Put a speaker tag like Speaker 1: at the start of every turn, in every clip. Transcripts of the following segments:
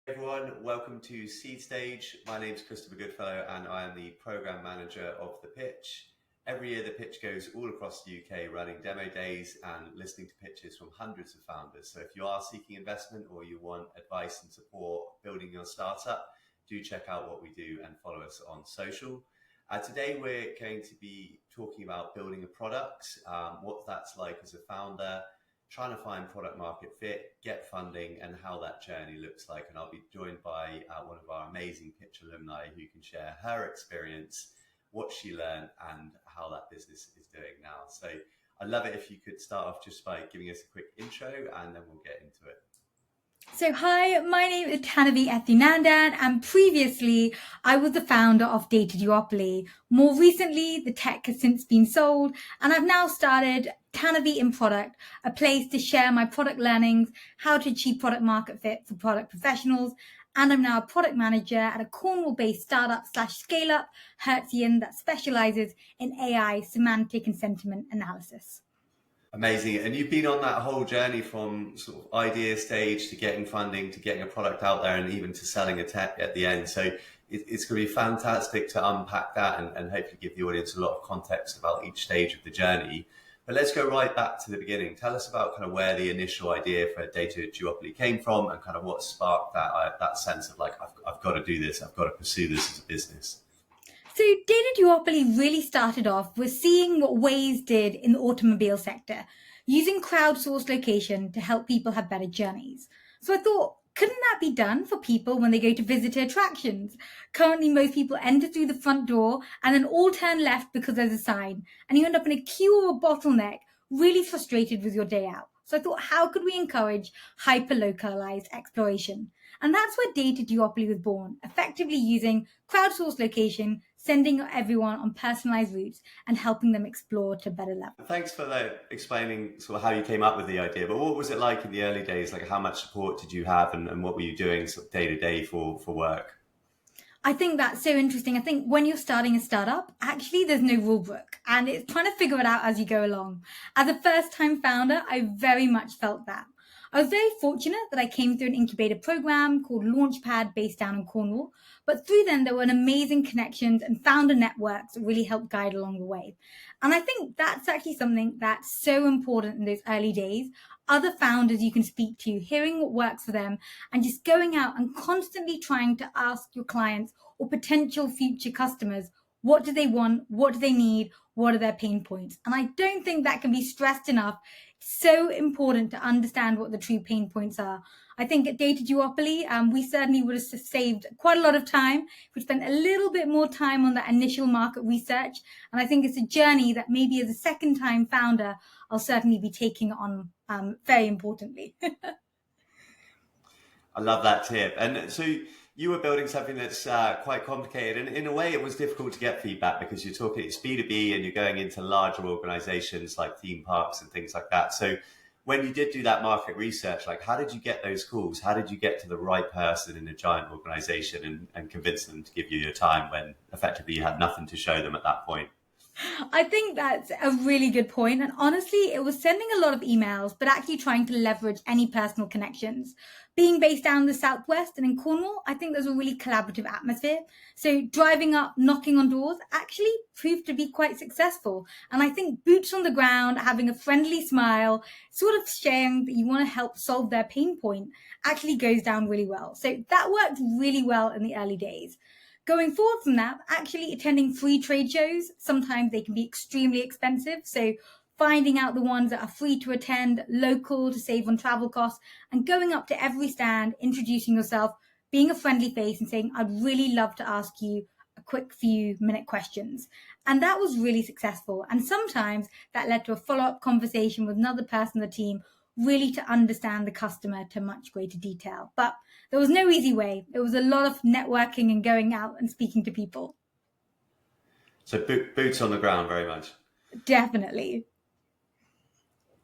Speaker 1: Everyone, welcome to Seed Stage. My name is Christopher Goodfellow and I am the Program Manager of The Pitch. Every year The Pitch goes all across the UK running demo days and listening to pitches from hundreds of founders. So if you are seeking investment or you want advice and support building your startup, do check out what we do and follow us on social. Today we're going to be talking about building a product, what that's like as a founder, trying to find product market fit, get funding, and how that journey looks like. And I'll be joined by one of our amazing Pitch alumni who can share her experience, what she learned, and how that business is doing now. So I'd love it if you could start off just by giving us a quick intro, and then we'll get into it.
Speaker 2: So hi, my name is Tanuvi Ethunandan, and previously I was the founder of Data Duopoly. More recently, the tech has since been sold, and I've now started Tanuvi in Product, a place to share my product learnings, how to achieve product market fit for product professionals, and I'm now a product manager at a Cornwall-based startup/scale-up, Hertzian, that specializes in AI semantic and sentiment analysis.
Speaker 1: Amazing. And you've been on that whole journey from sort of idea stage to getting funding, to getting a product out there, and even to selling a tech at the end. So it's going to be fantastic to unpack that and hopefully give the audience a lot of context about each stage of the journey. But let's go right back to the beginning. Tell us about kind of where the initial idea for Data Duopoly came from and kind of what sparked that sense of like, I've got to do this, I've got to pursue this as a business.
Speaker 2: So Data Duopoly really started off with seeing what Waze did in the automobile sector, using crowdsourced location to help people have better journeys. So I thought, couldn't that be done for people when they go to visitor attractions? Currently, most people enter through the front door and then all turn left because there's a sign, and you end up in a queue or a bottleneck, really frustrated with your day out. So I thought, how could we encourage hyper-localized exploration? And that's where Data Duopoly was born, effectively using crowdsourced location, sending everyone on personalized routes and helping them explore to better level.
Speaker 1: Thanks for explaining sort of how you came up with the idea, but what was it like in the early days? Like how much support did you have and what were you doing sort of day to day for work?
Speaker 2: I think that's so interesting. I think when you're starting a startup, actually there's no rule book and it's trying to figure it out as you go along. As a first time founder, I very much felt that. I was very fortunate that I came through an incubator program called Launchpad based down in Cornwall, but through then there were amazing connections and founder networks that really helped guide along the way. And I think that's actually something that's so important in those early days. Other founders you can speak to, hearing what works for them, and just going out and constantly trying to ask your clients or potential future customers, what do they want? What do they need? What are their pain points? And I don't think that can be stressed enough. It's so important to understand what the true pain points are. I think at Data Duopoly, we certainly would have saved quite a lot of time. We spent a little bit more time on that initial market research. And I think it's a journey that maybe as a second time founder, I'll certainly be taking on very importantly.
Speaker 1: I love that tip. And so you were building something that's quite complicated, and in a way it was difficult to get feedback because you're talking, it's B2B and you're going into larger organizations like theme parks and things like that. So when you did do that market research, like how did you get those calls? How did you get to the right person in a giant organization and convince them to give you your time when effectively you had nothing to show them at that point?
Speaker 2: I think that's a really good point. And honestly, it was sending a lot of emails, but actually trying to leverage any personal connections. Being based down in the Southwest and in Cornwall, I think there's a really collaborative atmosphere. So driving up, knocking on doors actually proved to be quite successful. And I think boots on the ground, having a friendly smile, sort of sharing that you want to help solve their pain point actually goes down really well. So that worked really well in the early days. Going forward from that, actually attending free trade shows, sometimes they can be extremely expensive. So finding out the ones that are free to attend, local to save on travel costs, and going up to every stand, introducing yourself, being a friendly face and saying, I'd really love to ask you a quick few minute questions. And that was really successful. And sometimes that led to a follow-up conversation with another person on the team, really to understand the customer to much greater detail. But there was no easy way. It was a lot of networking and going out and speaking to people.
Speaker 1: So boots on the ground, very much.
Speaker 2: Definitely.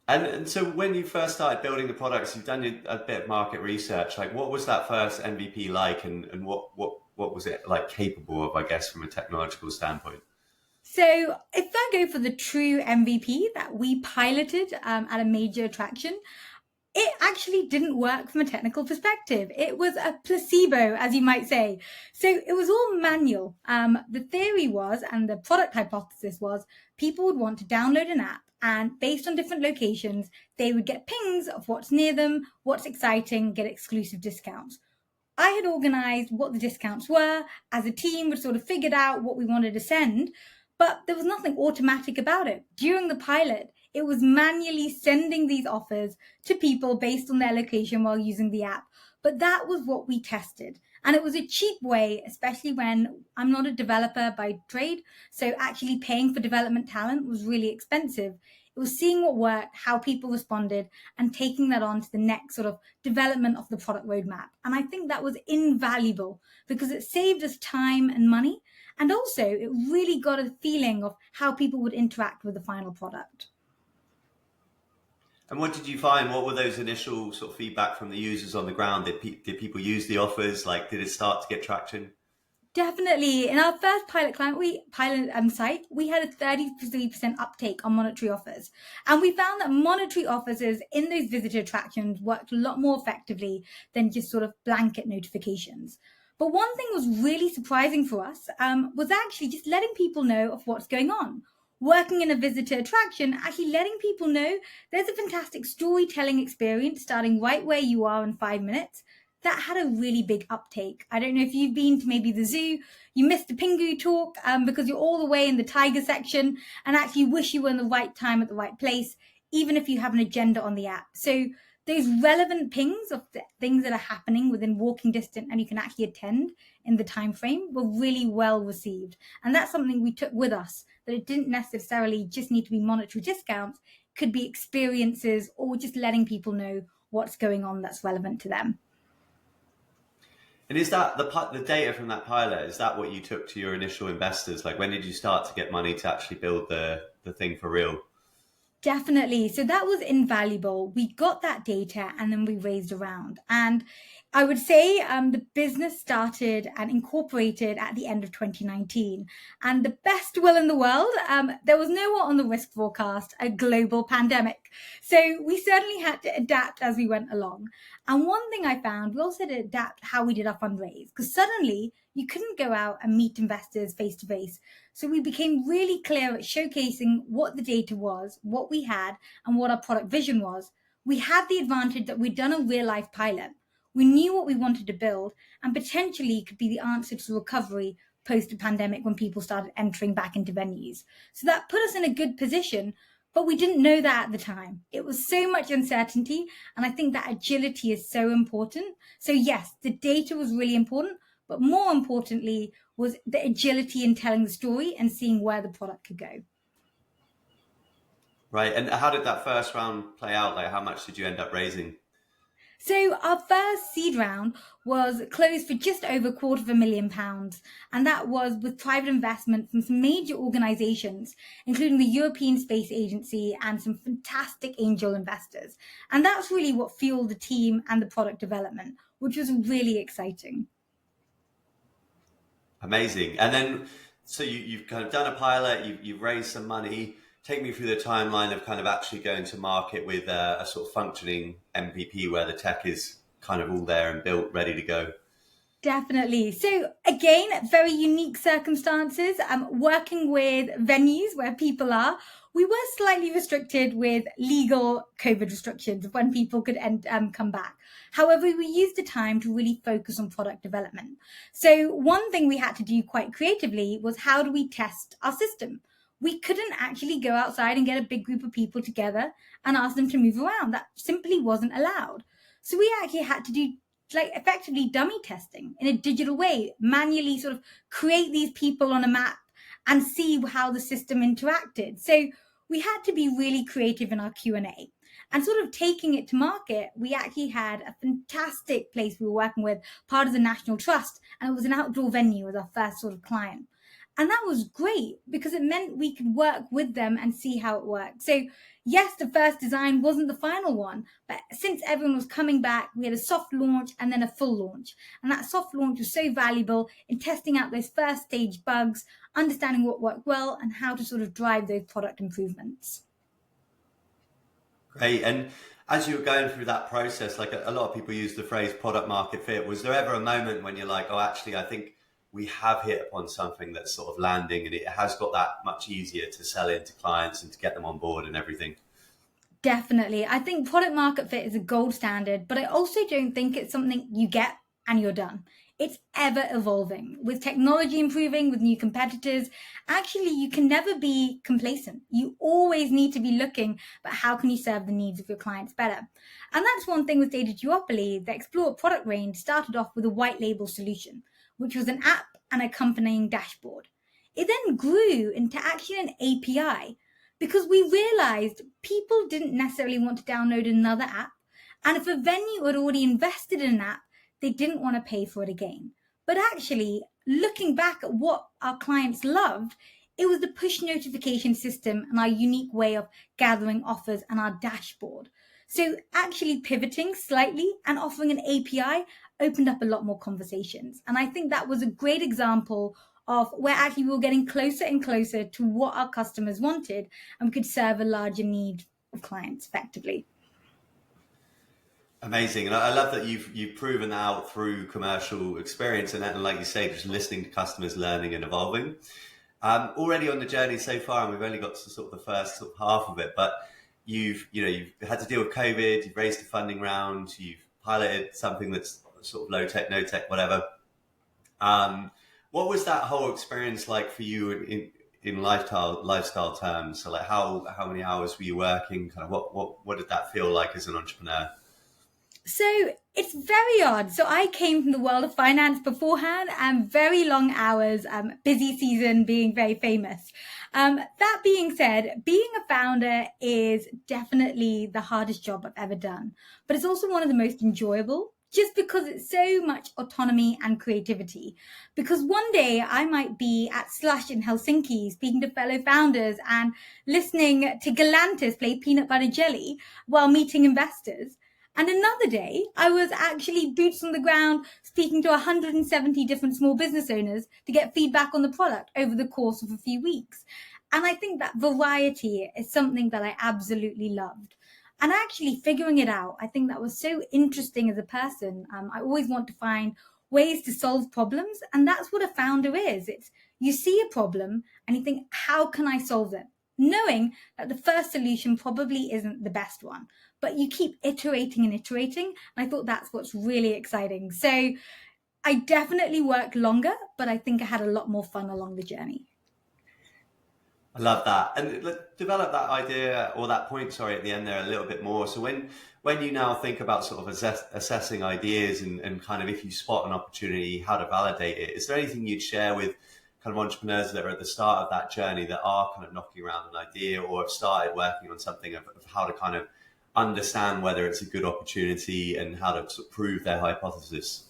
Speaker 1: And so when you first started building the products, you've done a bit of market research. Like what was that first MVP like and what was it like capable of, I guess, from a technological standpoint?
Speaker 2: So if I go for the true MVP that we piloted at a major attraction, it actually didn't work from a technical perspective. It was a placebo, as you might say. So it was all manual. The theory was, and the product hypothesis was, people would want to download an app, and based on different locations, they would get pings of what's near them, what's exciting, get exclusive discounts. I had organized what the discounts were. As a team, we'd sort of figured out what we wanted to send, but there was nothing automatic about it. During the pilot, it was manually sending these offers to people based on their location while using the app. But that was what we tested. And it was a cheap way, especially when I'm not a developer by trade. So actually paying for development talent was really expensive. It was seeing what worked, how people responded, and taking that on to the next sort of development of the product roadmap. And I think that was invaluable because it saved us time and money. And also, it really got a feeling of how people would interact with the final product.
Speaker 1: And what did you find? What were those initial sort of feedback from the users on the ground? Did people use the offers? Like, did it start to get traction?
Speaker 2: Definitely. In our first pilot site, we had a 33% uptake on monetary offers. And we found that monetary offers in those visitor attractions worked a lot more effectively than just sort of blanket notifications. But one thing was really surprising for us was actually just letting people know of what's going on. Working in a visitor attraction, actually letting people know there's a fantastic storytelling experience starting right where you are in 5 minutes. That had a really big uptake. I don't know if you've been to maybe the zoo, you missed the Pingu talk because you're all the way in the tiger section and actually wish you were in the right time at the right place, even if you have an agenda on the app. So those relevant pings of the things that are happening within walking distance and you can actually attend in the time frame were really well received. And that's something we took with us, that it didn't necessarily just need to be monetary discounts, it could be experiences or just letting people know what's going on that's relevant to them.
Speaker 1: And is that the data from that pilot? Is that what you took to your initial investors? Like, when did you start to get money to actually build the thing for real?
Speaker 2: Definitely. So that was invaluable. We got that data and then we raised a round. And I would say the business started and incorporated at the end of 2019. And the best will in the world, there was nowhere on the risk forecast a global pandemic. So we certainly had to adapt as we went along. And one thing I found, we also had to adapt how we did our fundraise because suddenly you couldn't go out and meet investors face to face. So we became really clear at showcasing what the data was, what we had, and what our product vision was. We had the advantage that we'd done a real life pilot. We knew what we wanted to build and potentially could be the answer to recovery post the pandemic when people started entering back into venues. So that put us in a good position, but we didn't know that at the time. It was so much uncertainty, and I think that agility is so important. So yes, the data was really important, but more importantly was the agility in telling the story and seeing where the product could go.
Speaker 1: Right. And how did that first round play out? Like, how much did you end up raising?
Speaker 2: So our first seed round was closed for just over £250,000, and that was with private investment from some major organisations, including the European Space Agency and some fantastic angel investors. And that's really what fueled the team and the product development, which was really exciting.
Speaker 1: Amazing. And then, so you've kind of done a pilot, you've raised some money. Take me through the timeline of kind of actually going to market with a sort of functioning MVP where the tech is kind of all there and built, ready to go.
Speaker 2: Definitely. So again, very unique circumstances. Working with venues where people are, we were slightly restricted with legal COVID restrictions of when people could come back. However, we used the time to really focus on product development. So one thing we had to do quite creatively was how do we test our system? We couldn't actually go outside and get a big group of people together and ask them to move around. That simply wasn't allowed. So we actually had to do effectively dummy testing in a digital way, manually sort of create these people on a map and see how the system interacted. So we had to be really creative in our Q&A. And sort of taking it to market, we actually had a fantastic place we were working with, part of the National Trust, and it was an outdoor venue as our first sort of client. And that was great because it meant we could work with them and see how it worked. So yes, the first design wasn't the final one, but since everyone was coming back, we had a soft launch and then a full launch. And that soft launch was so valuable in testing out those first stage bugs, understanding what worked well and how to sort of drive those product improvements.
Speaker 1: Great. And As you were going through that process, like a lot of people use the phrase product market fit, was there ever a moment when you're like, oh, actually, I think we have hit upon something that's sort of landing and it has got that much easier to sell into clients and to get them on board and everything?
Speaker 2: Definitely. I think product market fit is a gold standard, but I also don't think it's something you get and you're done. It's ever evolving. With technology improving, with new competitors, actually, you can never be complacent. You always need to be looking at how can you serve the needs of your clients better. And that's one thing with Data Duopoly. The Explore product range started off with a white label solution, which was an app and accompanying dashboard. It then grew into actually an API because we realized people didn't necessarily want to download another app. And if a venue had already invested in an app, they didn't want to pay for it again. But actually, looking back at what our clients loved, it was the push notification system and our unique way of gathering offers and our dashboard. So actually pivoting slightly and offering an API opened up a lot more conversations. And I think that was a great example of where actually we were getting closer and closer to what our customers wanted, and we could serve a larger need of clients effectively.
Speaker 1: Amazing, and I love that you've proven that out through commercial experience, and like you say, just listening to customers, learning and evolving. Already on the journey so far, and we've only got to sort of the first sort of half of it, but you've had to deal with COVID, you've raised a funding round, you've piloted something that's sort of low tech, no tech, whatever. What was that whole experience like for you in lifestyle terms? So like how many hours were you working? Kind of what did that feel like as an entrepreneur?
Speaker 2: So it's very odd. So I came from the world of finance beforehand and very long hours, busy season being very famous. That being said, being a founder is definitely the hardest job I've ever done, but it's also one of the most enjoyable just because it's so much autonomy and creativity. Because one day I might be at Slush in Helsinki speaking to fellow founders and listening to Galantis play peanut butter jelly while meeting investors. And another day, I was actually boots on the ground speaking to 170 different small business owners to get feedback on the product over the course of a few weeks. And I think that variety is something that I absolutely loved. And actually figuring it out, I think that was so interesting as a person. I always want to find ways to solve problems. And that's what a founder is. It's you see a problem and you think, how can I solve it? Knowing that the first solution probably isn't the best one, but you keep iterating and iterating. And I thought that's what's really exciting. So I definitely worked longer, but I think I had a lot more fun along the journey.
Speaker 1: I love that, and develop that idea or that point, sorry, at the end there a little bit more. So when you now think about sort of assessing ideas and kind of if you spot an opportunity, how to validate it, is there anything you'd share with kind of entrepreneurs that are at the start of that journey that are kind of knocking around an idea or have started working on something of how to kind of understand whether it's a good opportunity and how to sort of prove their hypothesis?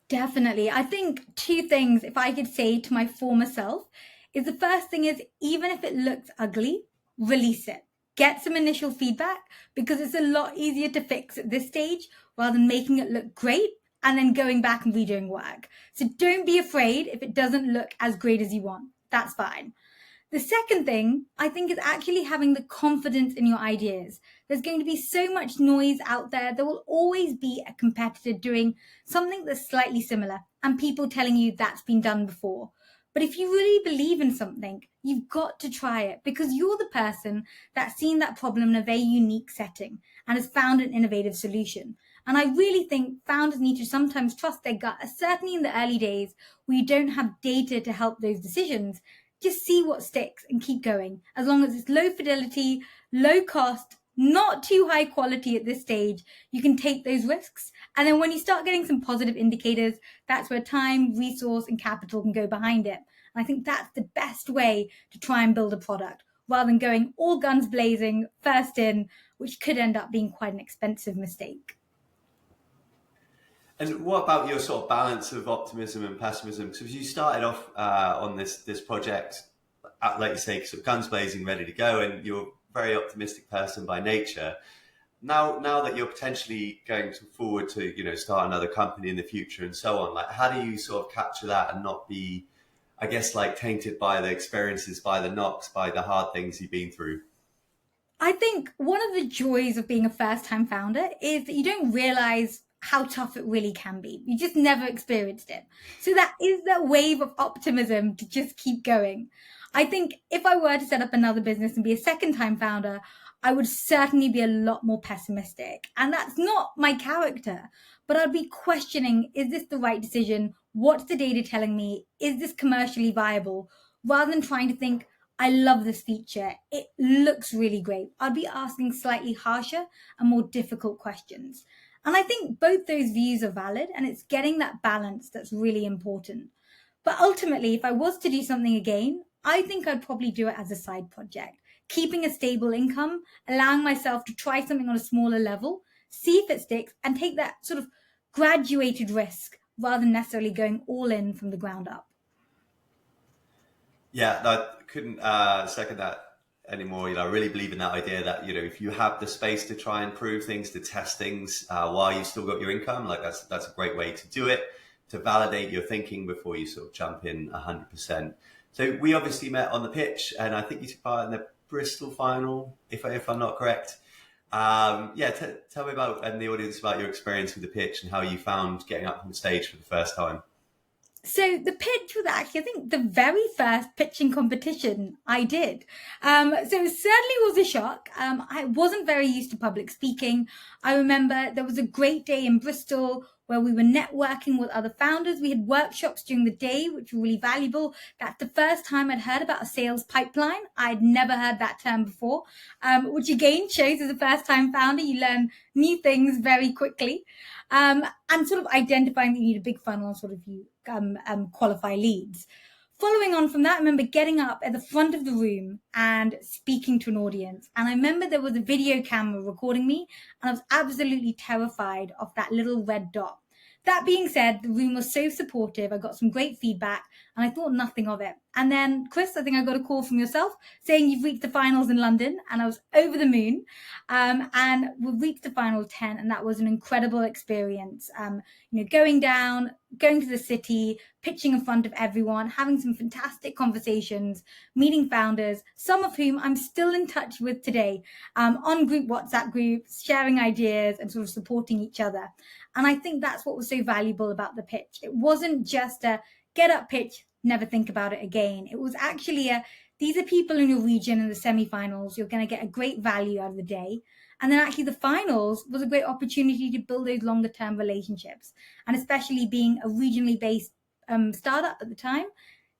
Speaker 2: Definitely. I think two things, if I could say to my former self, is the first thing is even if it looks ugly, release it. Get some initial feedback because it's a lot easier to fix at this stage rather than making it look great and then going back and redoing work. So don't be afraid if it doesn't look as great as you want. That's fine. The second thing, I think, is actually having the confidence in your ideas. There's going to be so much noise out there. There will always be a competitor doing something that's slightly similar and people telling you that's been done before. But if you really believe in something, you've got to try it because you're the person that's seen that problem in a very unique setting and has found an innovative solution. And I really think founders need to sometimes trust their gut, certainly in the early days where you don't have data to help those decisions. Just see what sticks and keep going. As long as it's low fidelity, low cost, not too high quality at this stage, you can take those risks. And then when you start getting some positive indicators, that's where time, resource, and capital can go behind it. And I think that's the best way to try and build a product rather than going all guns blazing, first in, which could end up being quite an expensive mistake.
Speaker 1: And what about your sort of balance of optimism and pessimism? Because you started off on this project, like you say, sort of guns blazing, ready to go, and you're a very optimistic person by nature. Now that you're potentially going forward to start another company in the future and so on, like how do you sort of capture that and not be, I guess, like tainted by the experiences, by the knocks, by the hard things you've been through?
Speaker 2: I think one of the joys of being a first time founder is that you don't realize how tough it really can be. You just never experienced it. So that is that wave of optimism to just keep going. I think if I were to set up another business and be a second time founder, I would certainly be a lot more pessimistic. And that's not my character, but I'd be questioning, is this the right decision? What's the data telling me? Is this commercially viable? Rather than trying to think, I love this feature. It looks really great. I'd be asking slightly harsher and more difficult questions. And I think both those views are valid, and it's getting that balance that's really important. But ultimately, if I was to do something again, I think I'd probably do it as a side project, keeping a stable income, allowing myself to try something on a smaller level, see if it sticks, and take that sort of graduated risk rather than necessarily going all in from the ground up.
Speaker 1: Yeah, I couldn't second that anymore. I really believe in that idea that, if you have the space to try and prove things, to test things while you've still got your income, like that's a great way to do it, to validate your thinking before you sort of jump in 100%. So we obviously met on the pitch, and I think you took part in the Bristol final, if I'm not correct. Yeah, tell me about, and the audience, about your experience with the pitch and how you found getting up on the stage for the first time.
Speaker 2: So the pitch was actually, I think, the very first pitching competition I did. So it certainly was a shock. I wasn't very used to public speaking. I remember there was a great day in Bristol where we were networking with other founders. We had workshops during the day, which were really valuable. That's the first time I'd heard about a sales pipeline. I'd never heard that term before, which again shows as a first time founder, you learn new things very quickly. And sort of identifying that you need a big funnel and sort of you qualify leads. Following on from that, I remember getting up at the front of the room and speaking to an audience. And I remember there was a video camera recording me, and I was absolutely terrified of that little red dot. That being said, the room was so supportive. I got some great feedback and I thought nothing of it. And then, Chris, I think I got a call from yourself saying you've reached the finals in London, and I was over the moon. And we reached the final 10, and that was an incredible experience. Going down, going to the city, pitching in front of everyone, having some fantastic conversations, meeting founders, some of whom I'm still in touch with today, on group WhatsApp groups, sharing ideas and sort of supporting each other. And I think that's what was so valuable about the pitch. It wasn't just a get up pitch, never think about it again. It was actually these are people in your region in the semi-finals. You're going to get a great value out of the day. And then actually the finals was a great opportunity to build those longer term relationships. And especially being a regionally based startup at the time,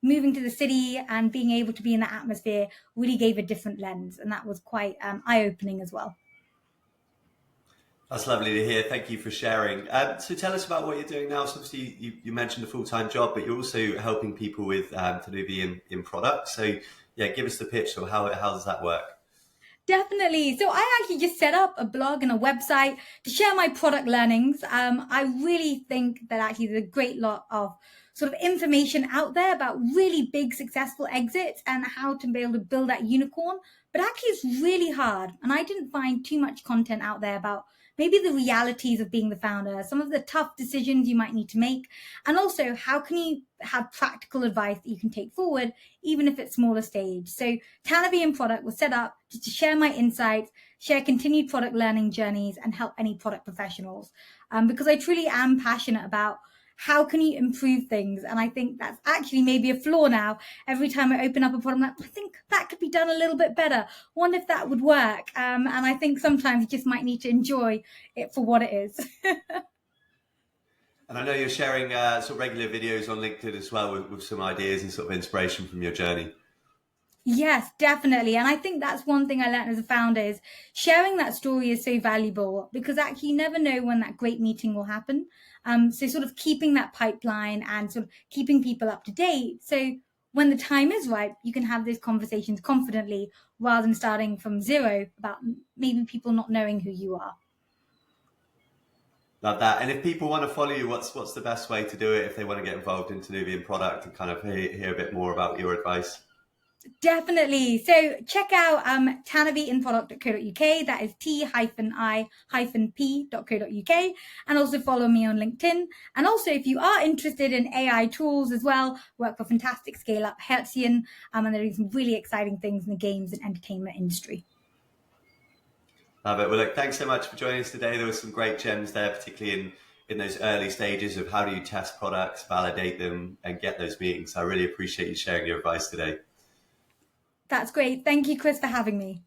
Speaker 2: moving to the city and being able to be in that atmosphere really gave a different lens. And that was quite eye-opening as well.
Speaker 1: That's lovely to hear. Thank you for sharing. So tell us about what you're doing now. So obviously you mentioned a full-time job, but you're also helping people with Tanuvi in product. So yeah, give us the pitch. So how does that work?
Speaker 2: Definitely. So I actually just set up a blog and a website to share my product learnings. I really think that actually there's a great lot of sort of information out there about really big successful exits and how to be able to build that unicorn. But actually it's really hard. And I didn't find too much content out there about maybe the realities of being the founder, some of the tough decisions you might need to make, and also how can you have practical advice that you can take forward, even if it's smaller stage. So Tanuvi in Product was set up just to share my insights, share continued product learning journeys, and help any product professionals. Because I truly am passionate about how can you improve things? And I think that's actually maybe a flaw now. Every time I open up a product, I'm like, I think that could be done a little bit better. Wonder if that would work. And I think sometimes you just might need to enjoy it for what it is.
Speaker 1: And I know you're sharing sort of regular videos on LinkedIn as well with some ideas and sort of inspiration from your journey.
Speaker 2: Yes, definitely. And I think that's one thing I learned as a founder is sharing that story is so valuable because actually you never know when that great meeting will happen. So sort of keeping that pipeline and sort of keeping people up to date. So when the time is right, you can have those conversations confidently rather than starting from zero about maybe people not knowing who you are.
Speaker 1: Love that. And if people want to follow you, what's the best way to do it if they want to get involved in Tanuvi and product and kind of hear a bit more about your advice?
Speaker 2: Definitely. So check out tanuviinproduct.co.uk. That is t-i-p.co.uk. And also follow me on LinkedIn. And also, if you are interested in AI tools as well, work for fantastic scale-up Hertzian. And they're doing some really exciting things in the games and entertainment industry.
Speaker 1: Love it. Well, look, thanks so much for joining us today. There were some great gems there, particularly in those early stages of how do you test products, validate them, and get those meetings. I really appreciate you sharing your advice today.
Speaker 2: That's great. Thank you, Chris, for having me.